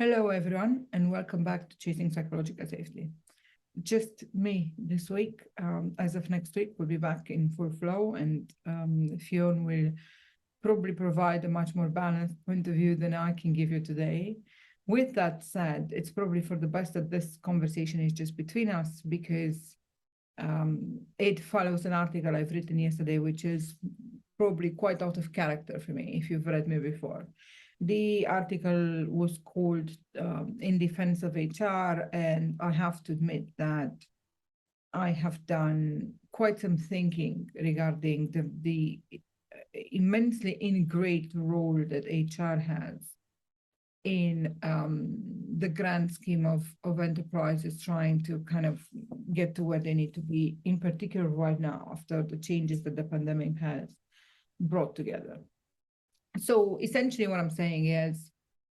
Hello, everyone, and welcome back to Chasing Psychological Safety. Just me this week. As of next week, we'll be back in full flow, and Fionn will probably provide a much more balanced point of view than I can give you today. With that said, it's probably for the best that this conversation is just between us, because it follows an article I've written yesterday, which is probably quite out of character for me, if you've read me before. The article was called In Defense of HR, and I have to admit that I have done quite some thinking regarding the immensely integrated role that HR has in the grand scheme of enterprises trying to kind of get to where they need to be, in particular right now, after the changes that the pandemic has brought together. So essentially what I'm saying is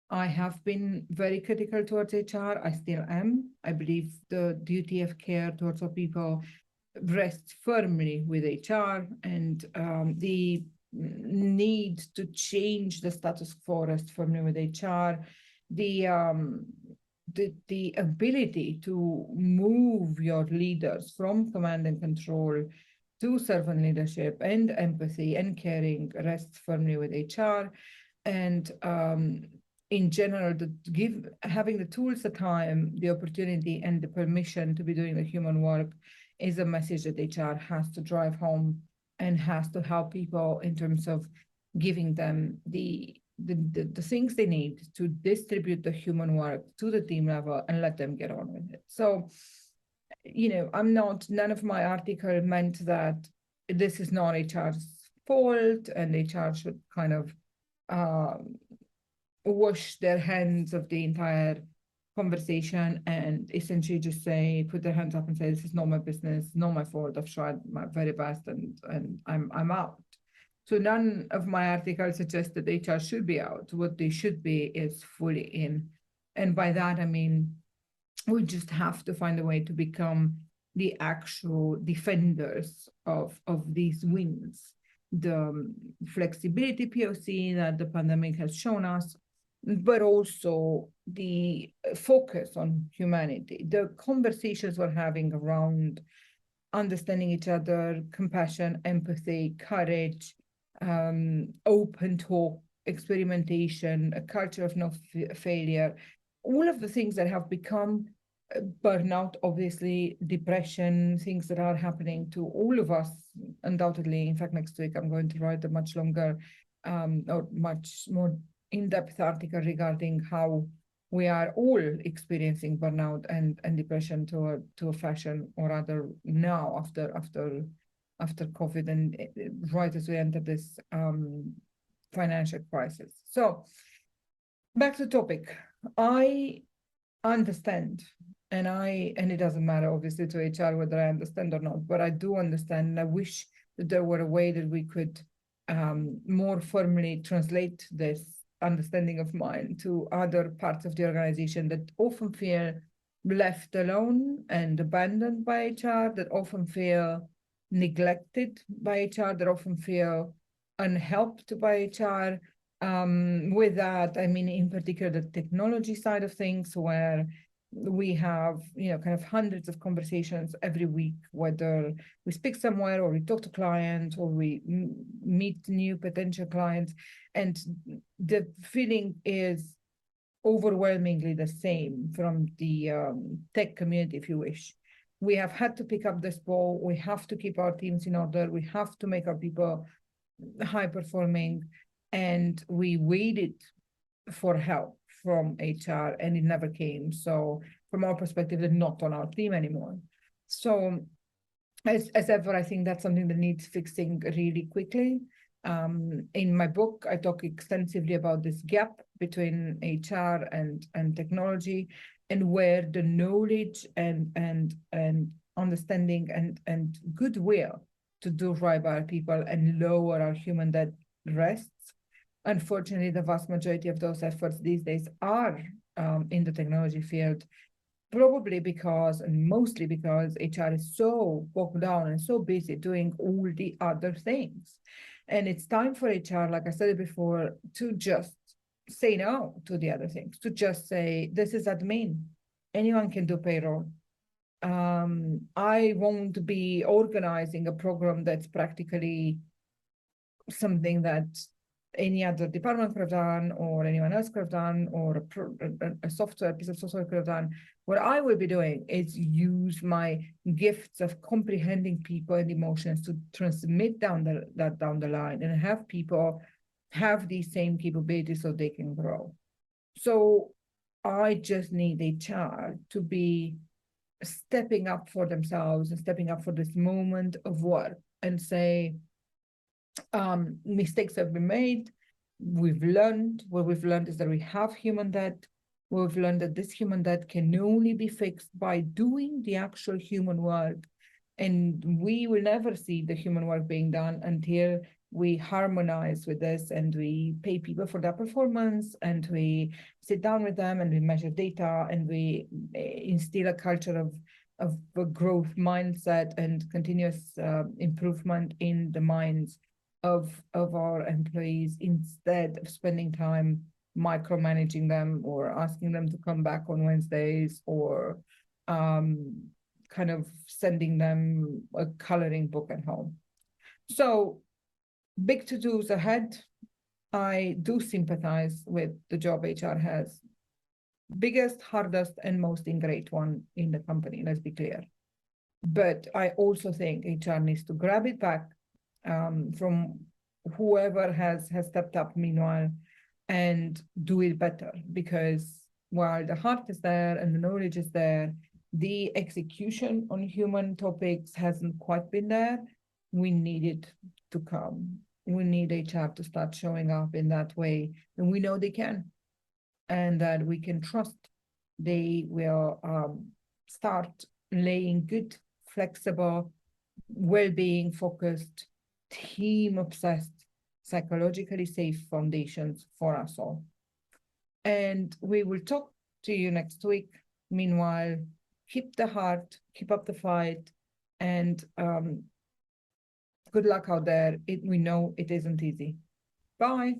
I have been very critical towards HR. I still am. I believe the duty of care towards our people rests firmly with HR, and the need to change the status quo rests firmly with HR. The ability to move your leaders from command and control to servant leadership and empathy and caring rests firmly with HR. And in general, having the tools, the time, the opportunity, and the permission to be doing the human work is a message that HR has to drive home and has to help people in terms of giving them the things they need to distribute the human work to the team level and let them get on with it. So, none of my article meant that this is not HR's fault and HR should kind of wash their hands of the entire conversation and essentially just put their hands up and say, this is not my business, not my fault, I've tried my very best and I'm out. So none of my articles suggest that HR should be out. What they should be is fully in. And by that, I mean, we just have to find a way to become the actual defenders of these wins. The flexibility POC that the pandemic has shown us, but also the focus on humanity, the conversations we're having around understanding each other, compassion, empathy, courage, open talk, experimentation, a culture of no failure, all of the things that have become burnout, obviously, depression, things that are happening to all of us, undoubtedly. In fact, next week, I'm going to write a much longer or much more in-depth article regarding how we are all experiencing burnout and depression to a fashion or other now after COVID and right as we enter this financial crisis. So back to the topic. I understand, and it doesn't matter obviously to HR whether I understand or not, but I do understand, and I wish that there were a way that we could more firmly translate this understanding of mine to other parts of the organization that often feel left alone and abandoned by HR, that often feel neglected by HR, that often feel unhelped by HR. With that, I mean, in particular, the technology side of things, where we have, kind of hundreds of conversations every week, whether we speak somewhere or we talk to clients or we meet new potential clients. And the feeling is overwhelmingly the same from the tech community, if you wish. We have had to pick up this ball. We have to keep our teams in order. We have to make our people high performing. And we waited for help from HR and it never came. So from our perspective, they're not on our team anymore. So as ever, I think that's something that needs fixing really quickly. In my book, I talk extensively about this gap between HR and technology, and where the knowledge and understanding and goodwill to do right by our people and lower our human debt rests. Unfortunately, the vast majority of those efforts these days are in the technology field, probably because, and mostly because, HR is so bogged down and so busy doing all the other things. And it's time for HR, like I said before, to just say no to the other things, to just say, this is admin. Anyone can do payroll. I won't be organizing a program that's practically something that any other department could have done, or anyone else could have done, or a piece of software could have done. What I will be doing is use my gifts of comprehending people and emotions to transmit that down the line, and have people have these same capabilities so they can grow. So I just need HR to be stepping up for themselves and stepping up for this moment of work and say, mistakes have been made. We've learned. What we've learned is that we have human debt. We've learned that this human debt can only be fixed by doing the actual human work. And we will never see the human work being done until we harmonize with this, and we pay people for their performance, and we sit down with them, and we measure data, and we instill a culture of a growth mindset and continuous improvement in the minds of our employees, instead of spending time micromanaging them or asking them to come back on Wednesdays, or kind of sending them a coloring book at home. So big to-dos ahead. I do sympathize with the job HR has. Biggest, hardest, and most ingrate one in the company, let's be clear. But I also think HR needs to grab it back from whoever has stepped up meanwhile, and do it better, because while the heart is there and the knowledge is there, the execution on human topics hasn't quite been there. We need it to come. We need HR to start showing up in that way, and we know they can, and that we can trust they will start laying good, flexible, well-being focused, team-obsessed, psychologically safe foundations for us all. And we will talk to you next week. Meanwhile, keep the heart, keep up the fight, and good luck out there. We know it isn't easy. Bye.